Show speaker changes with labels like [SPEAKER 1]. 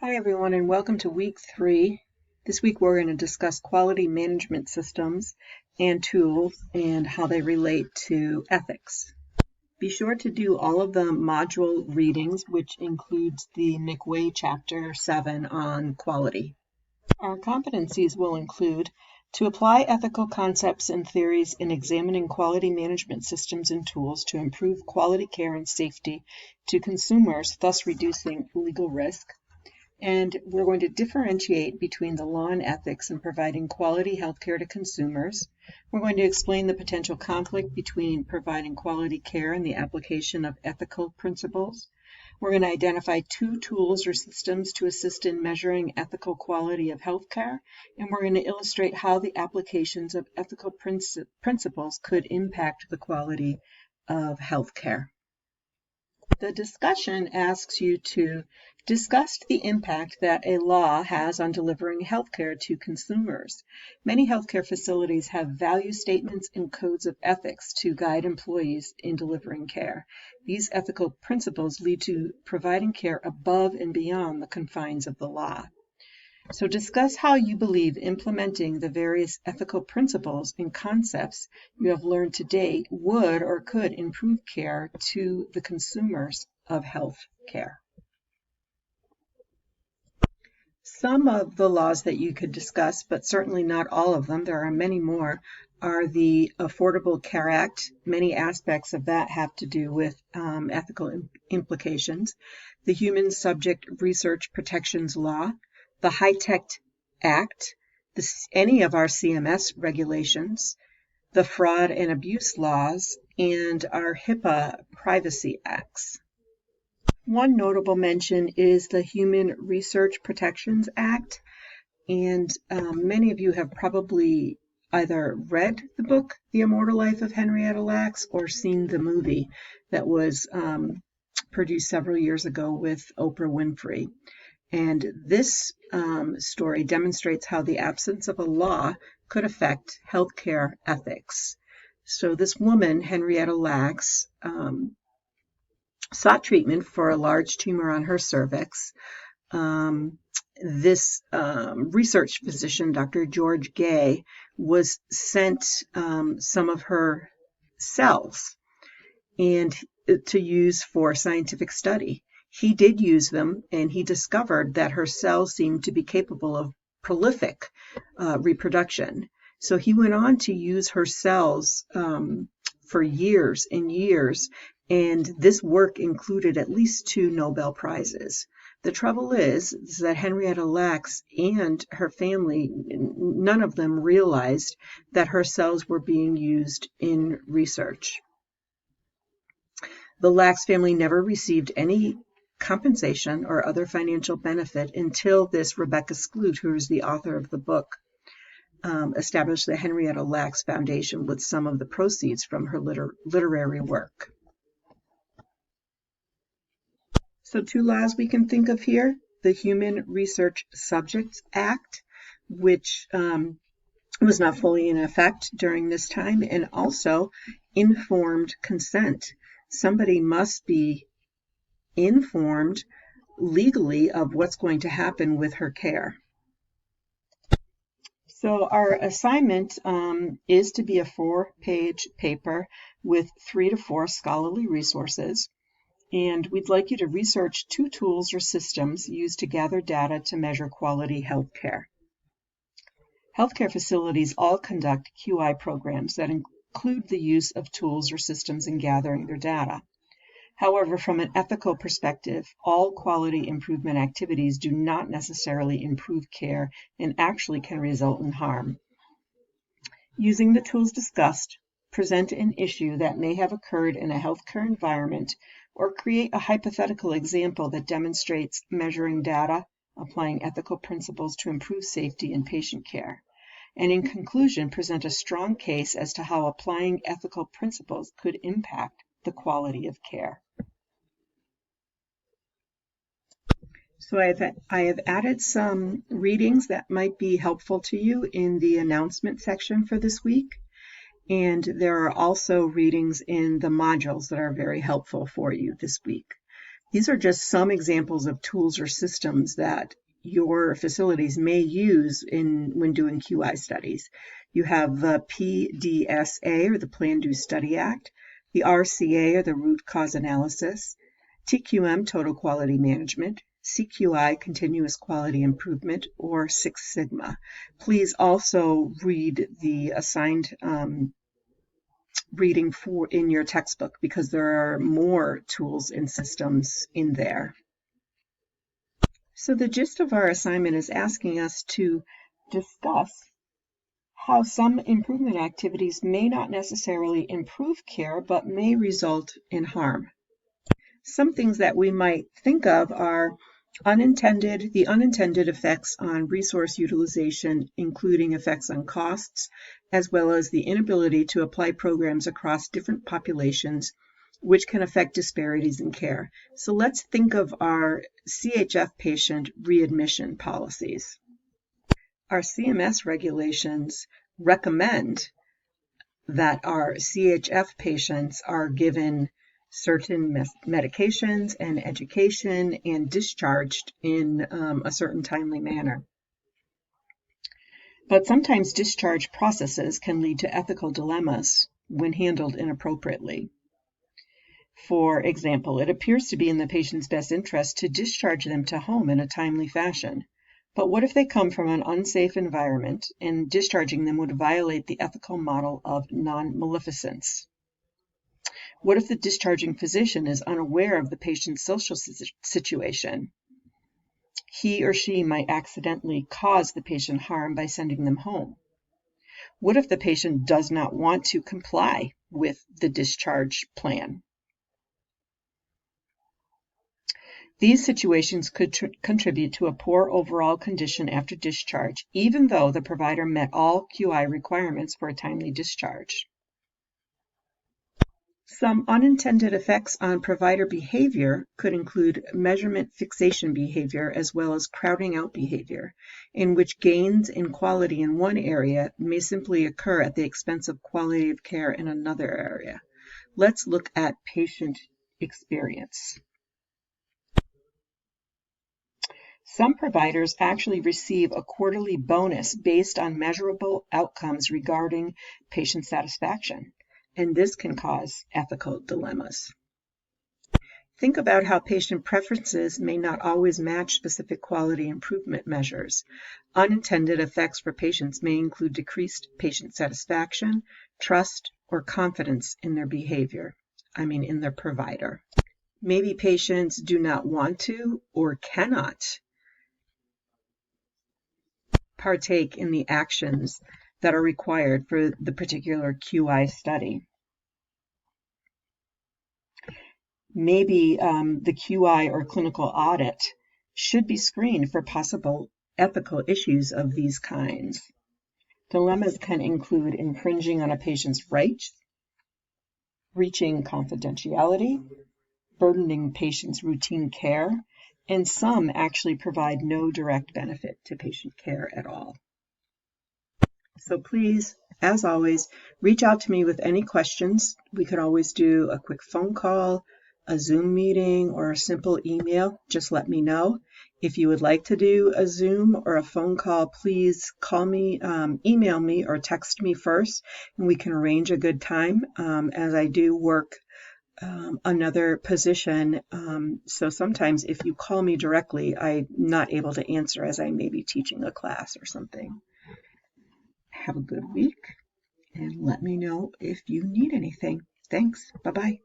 [SPEAKER 1] Hi everyone and welcome to week 3. This week we're going to discuss quality management systems and tools and how they relate to ethics. Be sure to do all of the module readings, which includes the McWay Chapter 7 on quality. Our competencies will include to apply ethical concepts and theories in examining quality management systems and tools to improve quality care and safety to consumers, thus reducing legal risk. And we're going to differentiate between the law and ethics in providing quality healthcare to consumers. We're going to explain the potential conflict between providing quality care and the application of ethical principles. We're going to identify 2 tools or systems to assist in measuring ethical quality of healthcare, and we're going to illustrate how the applications of ethical principles could impact the quality of healthcare. The discussion asks you to discuss the impact that a law has on delivering healthcare to consumers. Many healthcare facilities have value statements and codes of ethics to guide employees in delivering care. These ethical principles lead to providing care above and beyond the confines of the law. So discuss how you believe implementing the various ethical principles and concepts you have learned to date would or could improve care to the consumers of health care. Some of the laws that you could discuss, but certainly not all of them, there are many more, are the Affordable Care Act. Many aspects of that have to do with ethical implications. The Human Subject Research Protections Law, the High-Tech Act, any of our CMS regulations, the fraud and abuse laws, and our HIPAA privacy acts. One notable mention is the Human Research Protections Act, and many of you have probably either read the book, The Immortal Life of Henrietta Lacks, or seen the movie that was produced several years ago with Oprah Winfrey. And this story demonstrates how the absence of a law could affect healthcare ethics. So this woman, Henrietta Lacks, sought treatment for a large tumor on her cervix. This research physician, Dr. George Gay, was sent some of her cells and to use for scientific study. He did use them, and he discovered that her cells seemed to be capable of prolific reproduction. So he went on to use her cells for years and years, and this work included at least 2 Nobel Prizes. The trouble is that Henrietta Lacks and her family, none of them realized that her cells were being used in research. The Lacks family never received any compensation or other financial benefit until this Rebecca Skloot, who is the author of the book, established the Henrietta Lacks Foundation with some of the proceeds from her literary work. So 2 laws we can think of here: the Human Research Subjects Act, which was not fully in effect during this time, and also informed consent. Somebody must be informed legally of what's going to happen with her care. So our assignment is to be a 4-page paper with 3 to 4 scholarly resources, and we'd like you to research 2 tools or systems used to gather data to measure quality healthcare. Healthcare facilities all conduct QI programs that include the use of tools or systems in gathering their data. However, from an ethical perspective, all quality improvement activities do not necessarily improve care and actually can result in harm. Using the tools discussed, present an issue that may have occurred in a healthcare environment or create a hypothetical example that demonstrates measuring data, applying ethical principles to improve safety in patient care. And in conclusion, present a strong case as to how applying ethical principles could impact the quality of care. So I have added some readings that might be helpful to you in the announcement section for this week. And there are also readings in the modules that are very helpful for you this week. These are just some examples of tools or systems that your facilities may use when doing QI studies. You have the PDSA, or the Plan, Do, Study Act, the RCA, or the Root Cause Analysis, TQM, Total Quality Management, CQI, Continuous Quality Improvement, or Six Sigma. Please also read the assigned reading in your textbook, because there are more tools and systems in there. So the gist of our assignment is asking us to discuss how some improvement activities may not necessarily improve care, but may result in harm. Some things that we might think of are the unintended effects on resource utilization, including effects on costs, as well as the inability to apply programs across different populations, which can affect disparities in care. So let's think of our CHF patient readmission policies. Our CMS regulations recommend that our CHF patients are given certain medications and education and discharged in a certain timely manner. But sometimes discharge processes can lead to ethical dilemmas when handled inappropriately. For example, it appears to be in the patient's best interest to discharge them to home in a timely fashion. But what if they come from an unsafe environment, and discharging them would violate the ethical model of non-maleficence? What if the discharging physician is unaware of the patient's social situation? He or she might accidentally cause the patient harm by sending them home. What if the patient does not want to comply with the discharge plan? These situations could contribute to a poor overall condition after discharge, even though the provider met all QI requirements for a timely discharge. Some unintended effects on provider behavior could include measurement fixation behavior, as well as crowding out behavior, in which gains in quality in one area may simply occur at the expense of quality of care in another area. Let's look at patient experience. Some providers actually receive a quarterly bonus based on measurable outcomes regarding patient satisfaction, and this can cause ethical dilemmas. Think about how patient preferences may not always match specific quality improvement measures. Unintended effects for patients may include decreased patient satisfaction, trust, or confidence in their in their provider. Maybe patients do not want to or cannot partake in the actions that are required for the particular QI study. Maybe the QI or clinical audit should be screened for possible ethical issues of these kinds. Dilemmas can include infringing on a patient's rights, breaching confidentiality, burdening patients' routine care, and some actually provide no direct benefit to patient care at all. So please, as always, reach out to me with any questions. We could always do a quick phone call, a Zoom meeting, or a simple email. Just let me know. If you would like to do a Zoom or a phone call, please call me, email me, or text me first, and we can arrange a good time, as I do work another position. So sometimes if you call me directly, I'm not able to answer, as I may be teaching a class or something. Have a good week, and let me know if you need anything. Thanks. Bye-bye.